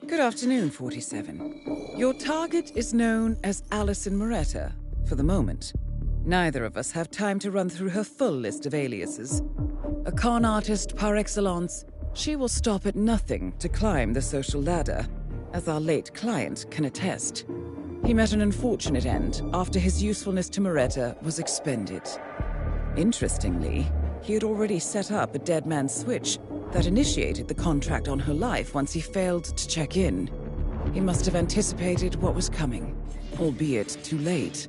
Good afternoon, 47. Your target is known as Alison Moretta, for the moment. Neither of us have time to run through her full list of aliases. A con artist par excellence, she will stop at nothing to climb the social ladder, as our late client can attest. He met an unfortunate end after his usefulness to Moretta was expended. Interestingly, he had already set up a dead man's switch that initiated the contract on her life once he failed to check in. He must have anticipated what was coming, albeit too late.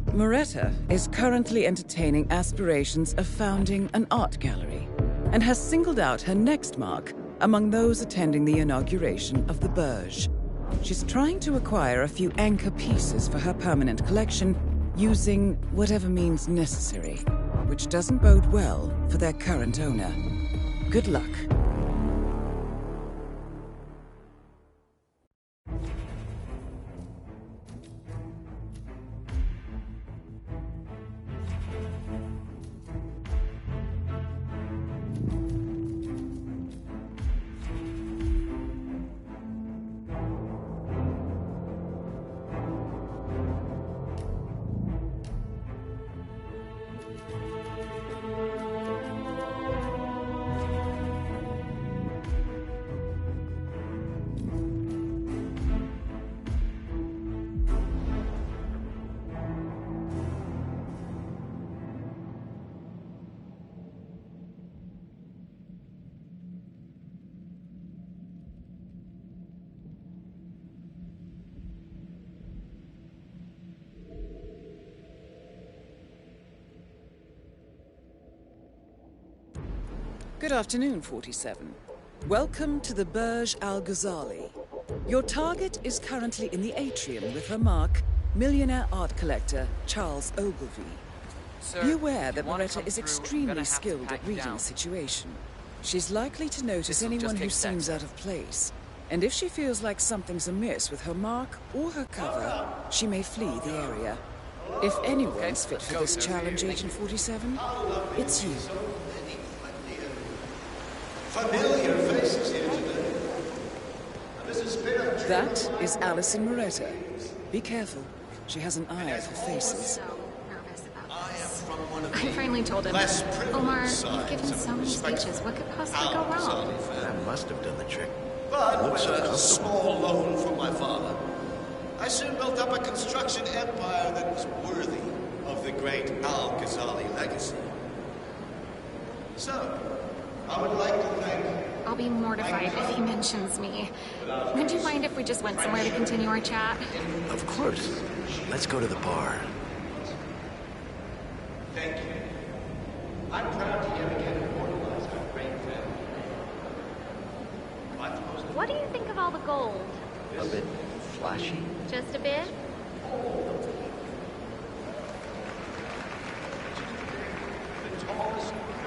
Moretta is currently entertaining aspirations of founding an art gallery, and has singled out her next mark among those attending the inauguration of the Burj. She's trying to acquire a few anchor pieces for her permanent collection using whatever means necessary, which doesn't bode well for their current owner. Good luck. Good afternoon, 47. Welcome to the Burj Al Ghazali. Your target is currently in the atrium with her mark, millionaire art collector Charles Ogilvy. Sir, be aware that Moretta is extremely skilled at reading a situation. She's likely to notice anyone who seems out of place. And if she feels like something's amiss with her mark or her cover, she may flee the area. If anyone's fit for this challenge, Agent 47, it's you. Familiar faces here today. There's a spirit of That is Alison Moretta. Be careful. She has an eye for faces. I finally told him. Omar, you've given so many speeches. What could possibly go wrong? That must have done the trick. But with a small loan from my father, I soon built up a construction empire that was worthy of the great Al-Ghazali legacy. So, I would like to thank... I'll be mortified if he mentions me. Would you mind if we just went somewhere to continue our chat? Of course. Let's go to the bar. Thank you. I'm proud to yet again immortalize our great family. What do you think of all the gold? A bit flashy. Just a bit?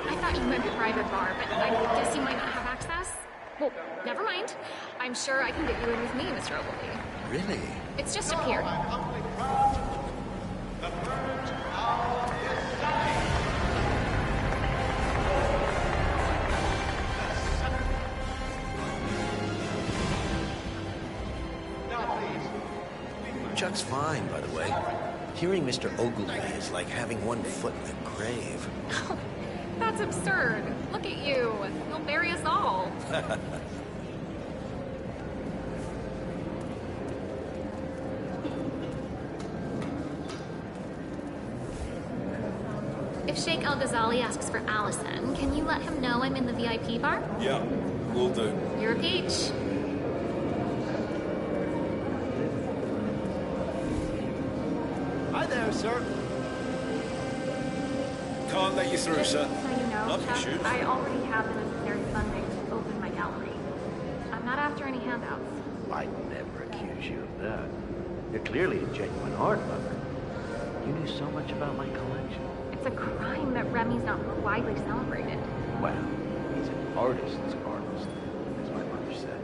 I thought you meant a private bar, but I guess you might not have access? Well, never mind. I'm sure I can get you in with me, Mr. Ogilvy. Really? It's just up here. Chuck's fine, by the way. Hearing Mr. Ogilvy is like having one foot in the grave. That's absurd. Look at you. You'll bury us all. If Sheikh Al-Ghazali asks for Allison, can you let him know I'm in the VIP bar? Yeah, will do. You're a peach. Hi there, sir. Can't let you through, Just sir. so you know, Love your Chuck, shoes. I already have the necessary funding to open my gallery. I'm not after any handouts. I'd never accuse you of that. You're clearly a genuine art lover. You knew so much about my collection. It's a crime that Remy's not more widely celebrated. Well, he's an artist's artist, as my mother said.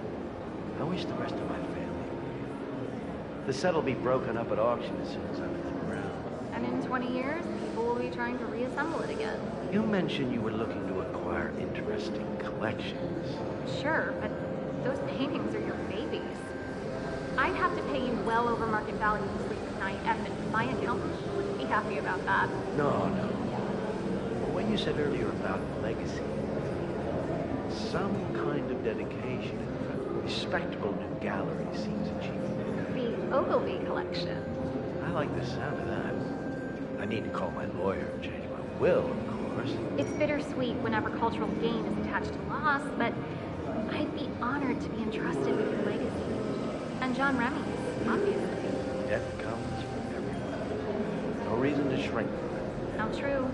I wish the rest of my family would. The set will be broken up at auction as soon as I'm in the ground. And in 20 years, people will be trying to reassemble it again. You mentioned you were looking to acquire interesting collections. Sure, but Those paintings are your babies. I'd have to pay you well over market value to sleep at night, and my accountant wouldn't be happy about that. No. But what you said earlier about legacy, some kind of dedication and a respectable new gallery seems achievable. The Ogilvy collection. I like the sound of that. I need to call my lawyer and change my will, of course. It's bittersweet whenever cultural gain is attached to loss, but I'd be honored to be entrusted with your legacy. And John Remy's, obviously. Death comes for everyone. No reason to shrink from it. How true.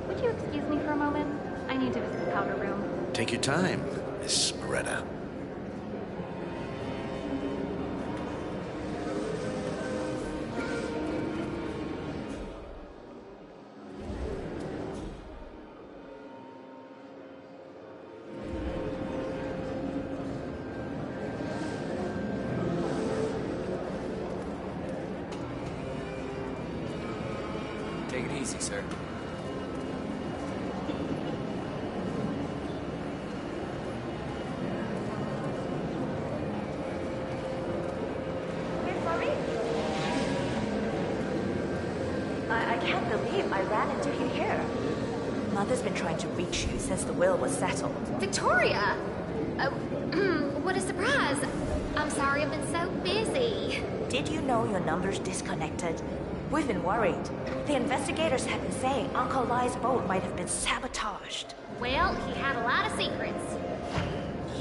Would you excuse me for a moment? I need to visit the powder room. Take your time, Miss Moretta. Take it easy, sir. I can't believe I ran into you here. Mother's been trying to reach you since the will was settled. Victoria! What a surprise. I'm sorry I've been so busy. Did you know your number's disconnected? We've been worried. The investigators have been saying Uncle Lai's boat might have been sabotaged. Well, he had a lot of secrets.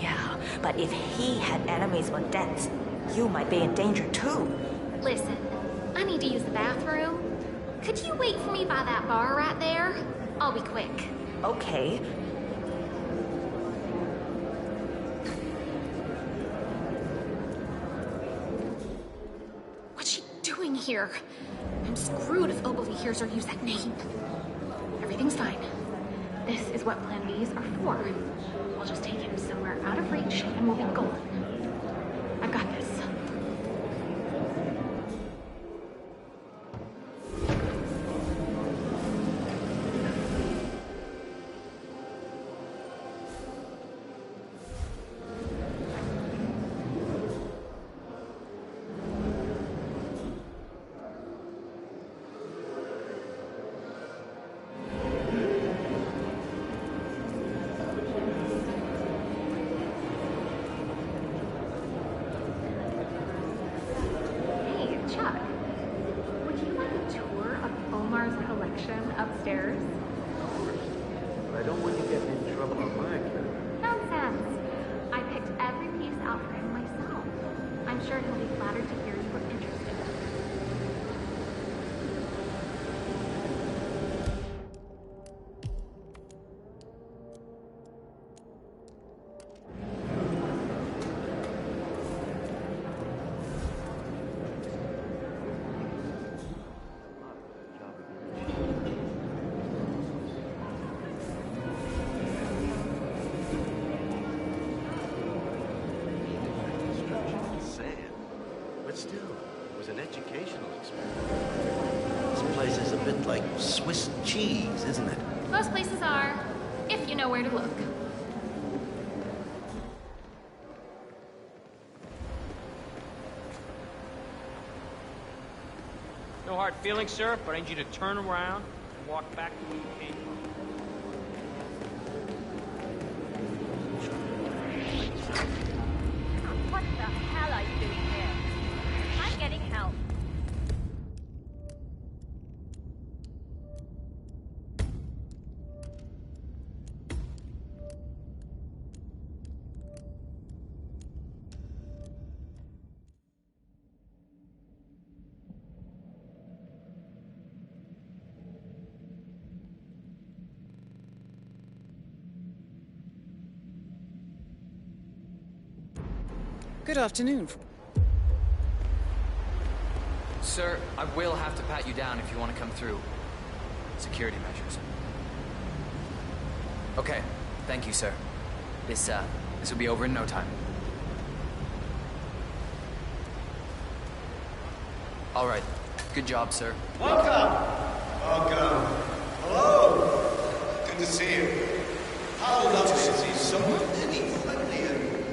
Yeah, but if he had enemies or debts, you might be in danger too. Listen, I need to use the bathroom. Could you wait for me by that bar right there? I'll be quick. Okay. What's she doing here? I'm screwed if Ogilvy hears her use that name. Everything's fine. This is what Plan Bs are for. I'll just take him somewhere out of reach and we'll be golden. I've got this. Upstairs? Of course. But I don't want you getting in trouble on my account. Nonsense. I picked every piece out for him myself. I'm sure he'll be flattered to hear you were interested. But still, it was an educational experience. This place is a bit like Swiss cheese, isn't it? Most places are, if you know where to look. No hard feelings, sir, but I need you to turn around and walk back to where you came from. What the hell are you doing here? I'm getting help. Good afternoon. Sir, I will have to pat you down if you want to come through. Security measures. Okay, thank you, sir. This will be over in no time. All right, good job, sir. Welcome. Hello. Good to see you. How lovely to see so many friendly and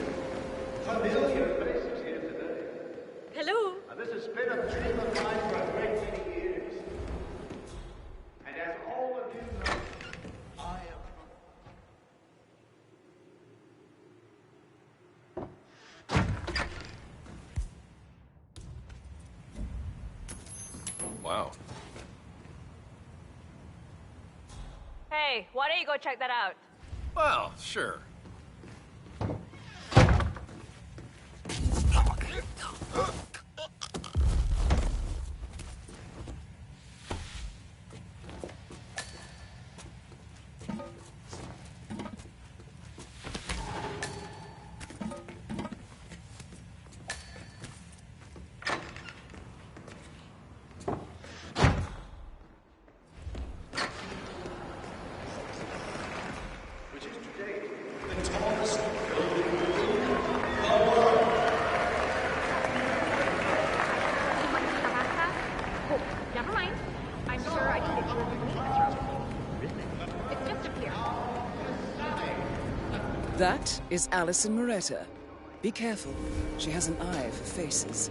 Wow. Hey, why don't you go check that out? Well, sure. Which is today the tallest building in the world. A backpack? Oh, never mind. I'm sure I can get you a souvenir. It's just up here. That is Alison Moretta. Be careful. She has an eye for faces.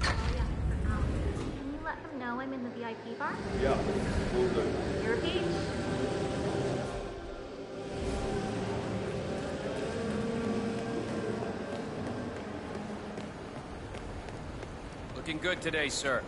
Can you let them know I'm in the VIP bar? Yeah, will do. You're a peach. Looking good today, sir.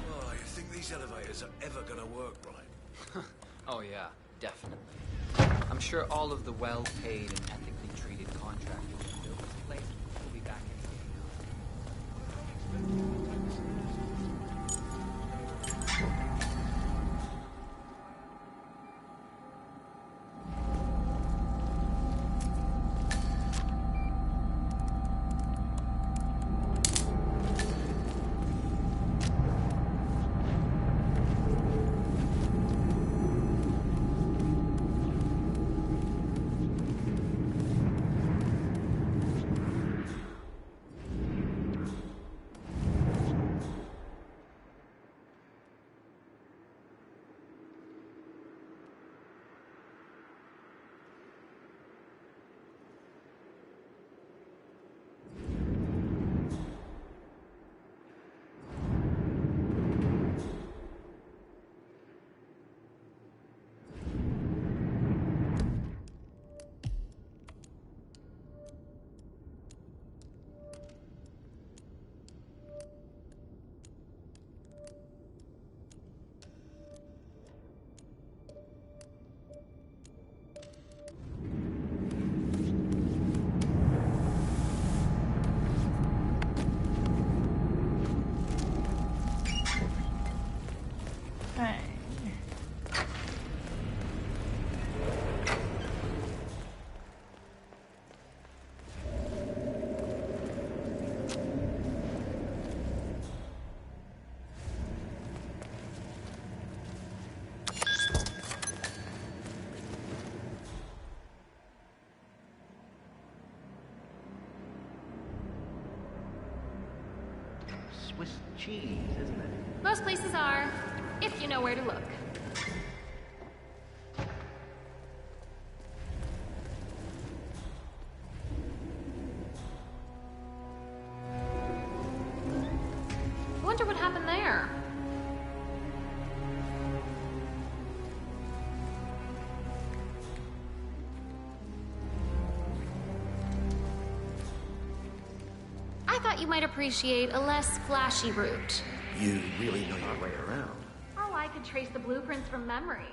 Oh, you think these elevators are ever gonna work right? Oh yeah, definitely. I'm sure all of the well-paid and ethically treated contractors who built this place will be back in the game now. Swiss cheese, isn't it? Most places are. if you know where to look. Wonder what happened there. I thought you might appreciate a less flashy route. You really know your way around. Oh, I could trace the blueprints from memory.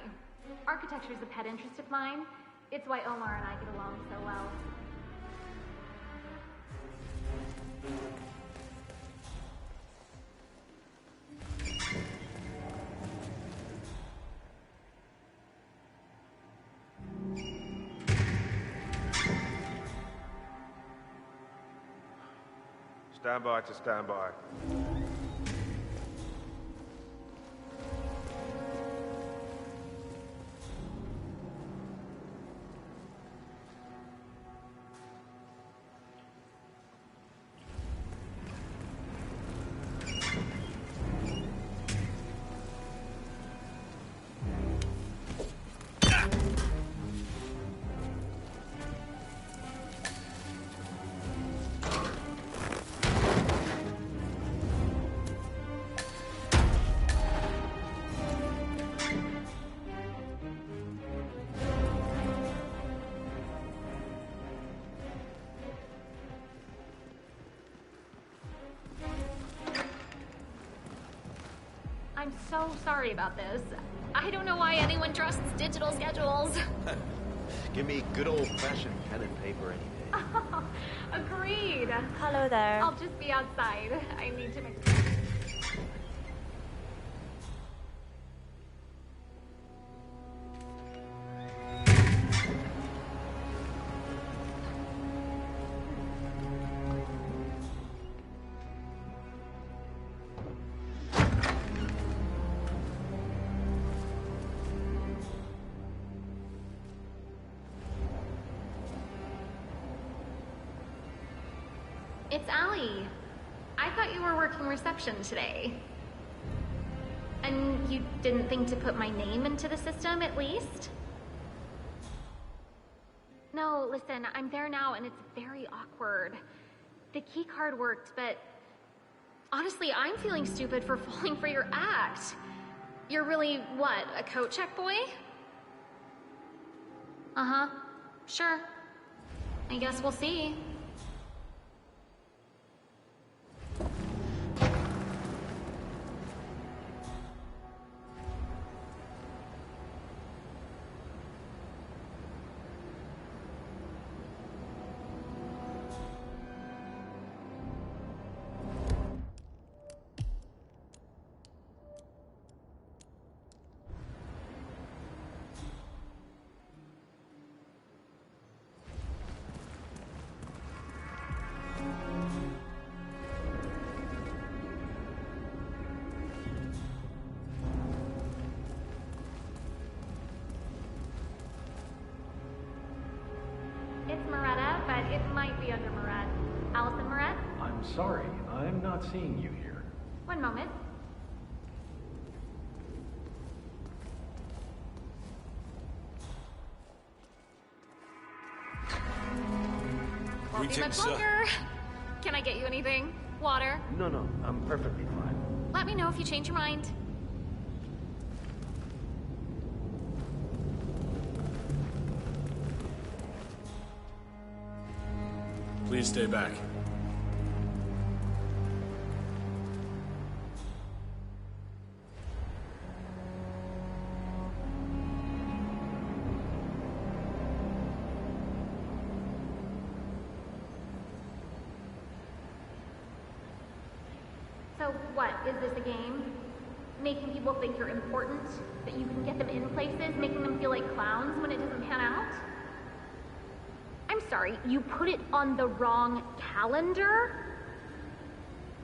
Architecture's a pet interest of mine. It's why Omar and I get along so well. Stand by to stand by. I'm so sorry about this. I don't know why anyone trusts digital schedules. Give me good old-fashioned pen and paper any day. Agreed. Hello there. I'll just be outside. I need to make... It's Allie. I thought you were working reception today. And you didn't think to put my name into the system, at least? No, listen, I'm there now and it's very awkward. The key card worked, but honestly, I'm feeling stupid for falling for your act. You're really, what, a coat check boy? Uh-huh. Sure. I guess we'll see. It's Moretta, but it might be under Moret. Allison Moret? I'm sorry, I'm not seeing you here. One moment. Won't be much longer. Can I get you anything? Water? No, I'm perfectly fine. Let me know if you change your mind. Please stay back. So what, is this a game? Making people think you're important? That you can get them in places, making them feel like clowns when it doesn't pan out? I'm sorry, you put it on the wrong calendar?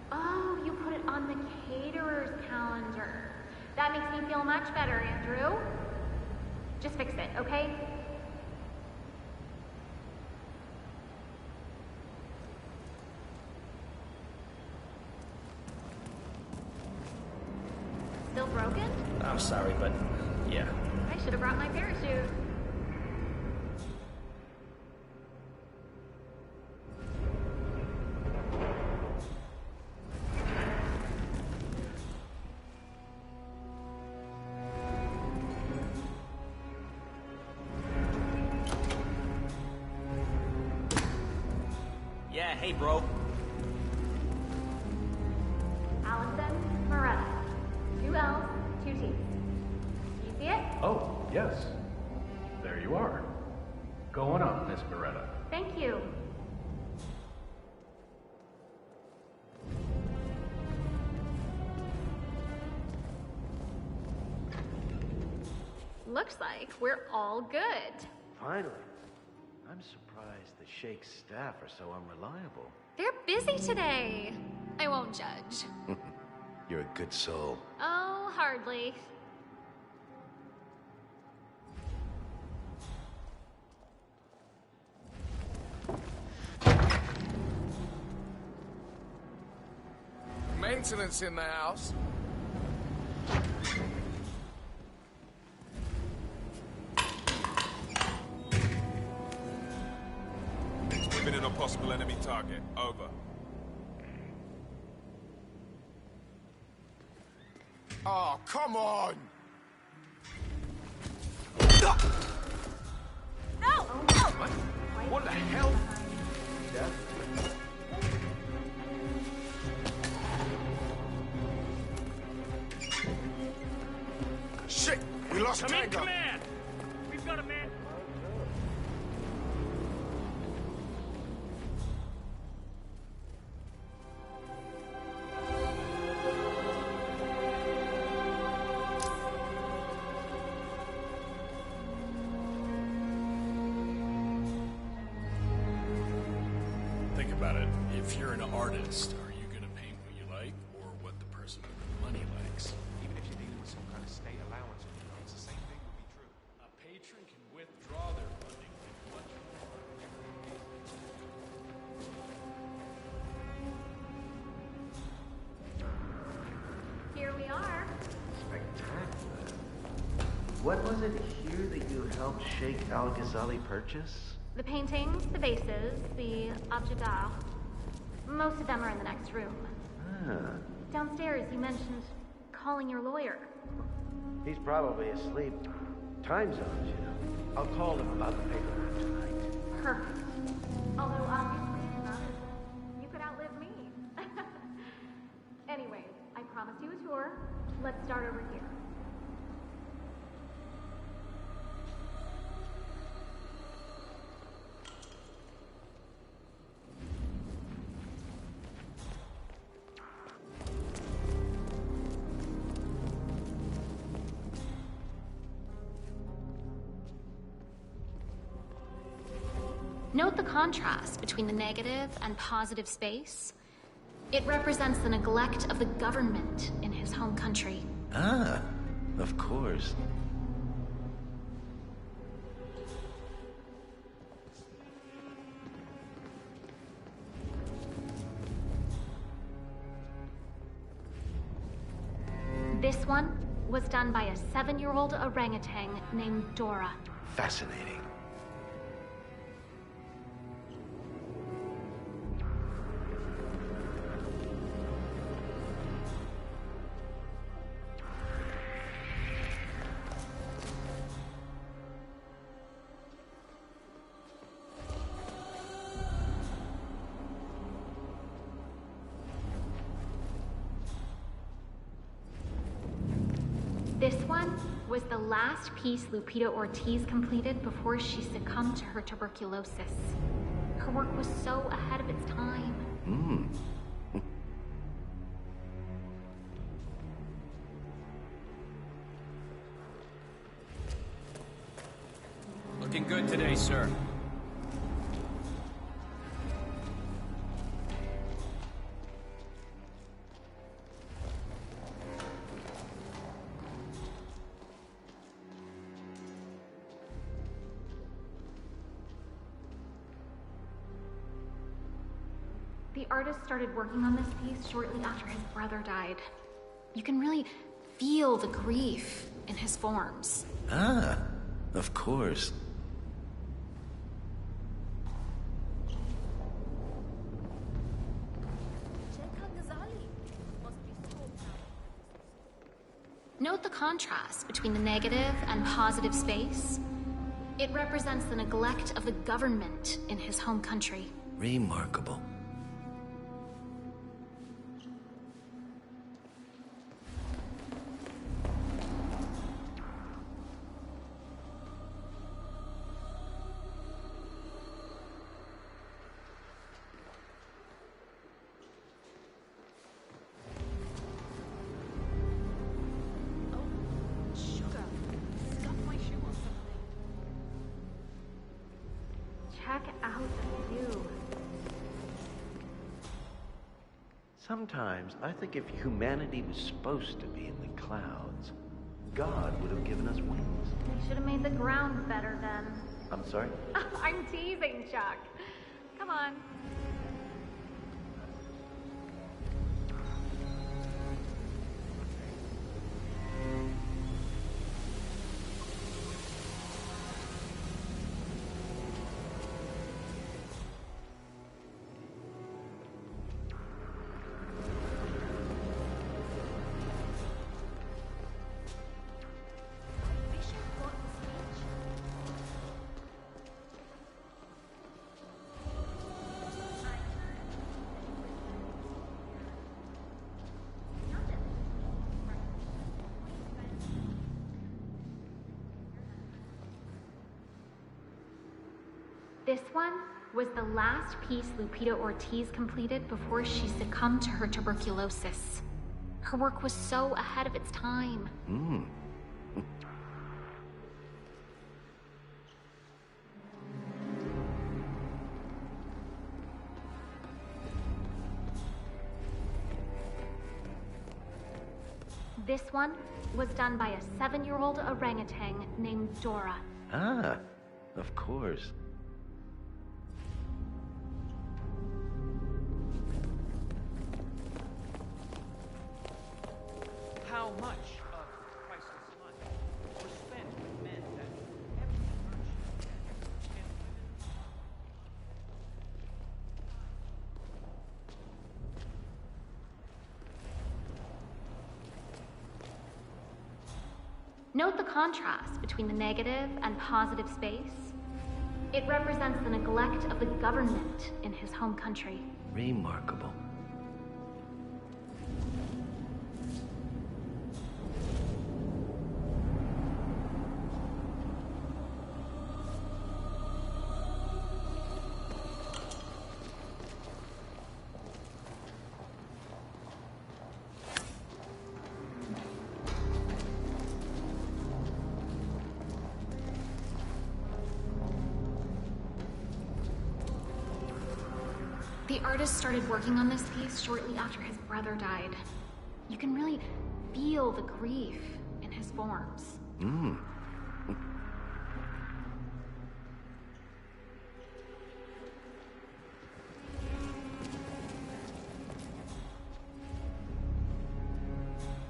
Oh, you put it on the caterer's calendar. That makes me feel much better, Andrew. Just fix it, okay? Still Still broken? I'm sorry, but yeah. I should have brought my parachute. Yeah, hey, bro. Allison Moretta. 2 L's, 2 T's. You see it? Oh, yes. There you are. Going up, Miss Beretta. Thank you. Looks like we're all good. Finally. I'm surprised the Sheikh's staff are so unreliable. They're busy today. I won't judge. You're a good soul. Oh, hardly. Maintenance in the house. We've been in a possible enemy target. Over. Oh, come on! No! What? What the hell? Yeah? Shit! We lost Come in, Tango. command! We've got a man. Think about it. If you're an artist, are you gonna paint what you like or what the person with the money likes? Even if you're dealing with some kind of state allowance, it's the same thing would be true. A patron can withdraw their funding in much Here we are. Spectacular. What was it here that you helped Sheikh Al-Ghazali purchase? The paintings, the vases, the objets d'art. Most of them are in the next room. Ah, Downstairs, you mentioned calling your lawyer. he's probably asleep. Time zones, you know. I'll call him about the paperwork tonight. Perfect. Although obviously not. You could outlive me. Anyways, I promised you a tour. Let's start over here. Note the contrast between the negative and positive space. It represents the neglect of the government in his home country. Ah, of course. This one was done by a 7-year-old orangutan named Dora. Fascinating. This one was the last piece Lupita Ortiz completed before she succumbed to her tuberculosis. Her work was so ahead of its time. Looking good today, sir. The artist started working on this piece shortly after his brother died. You can really feel the grief in his forms. Ah, of course. Note the contrast between the negative and positive space. It represents the neglect of the government in his home country. Remarkable. Check out the view. Sometimes I think if humanity was supposed to be in the clouds, God would have given us wings. They should have made the ground better then. I'm sorry? I'm teasing, Chuck. Come on. This one was the last piece Lupita Ortiz completed before she succumbed to her tuberculosis. Her work was so ahead of its time. This one was done by a 7-year-old orangutan named Dora. Ah, of course. How much of priceless life was spent with men that every virtue and women? Note the contrast between the negative and positive space. It represents the neglect of the government in his home country. Remarkable. The artist started working on this piece shortly after his brother died. You can really feel the grief in his forms.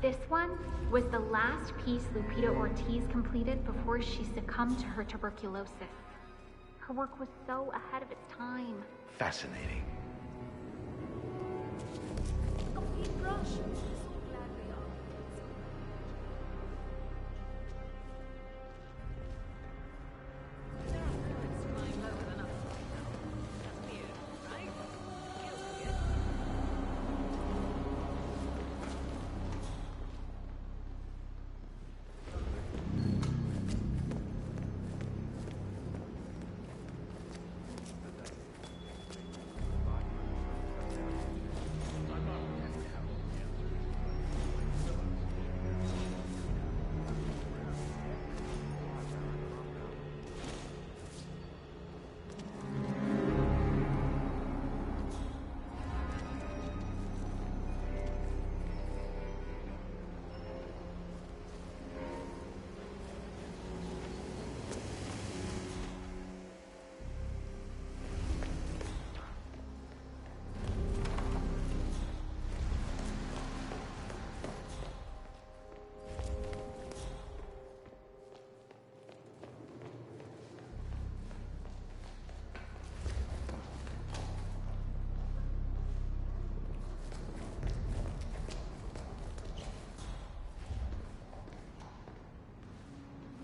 This one was the last piece Lupita Ortiz completed before she succumbed to her tuberculosis. Her work was so ahead of its time. Fascinating.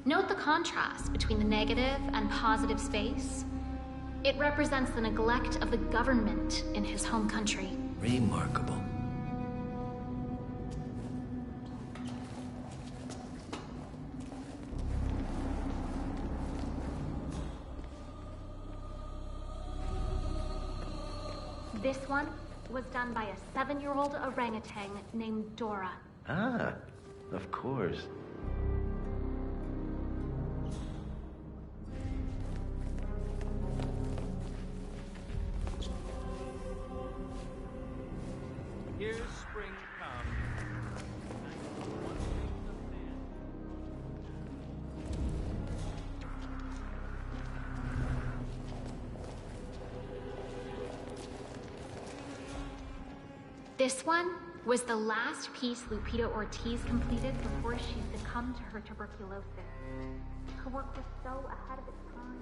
Note the contrast between the negative and positive space. It represents the neglect of the government in his home country. Remarkable. This one was done by a 7-year-old orangutan named Dora. Ah, of course. Here's spring come. This one was the last piece Lupita Ortiz completed before she succumbed to her tuberculosis. Her work was so ahead of its time.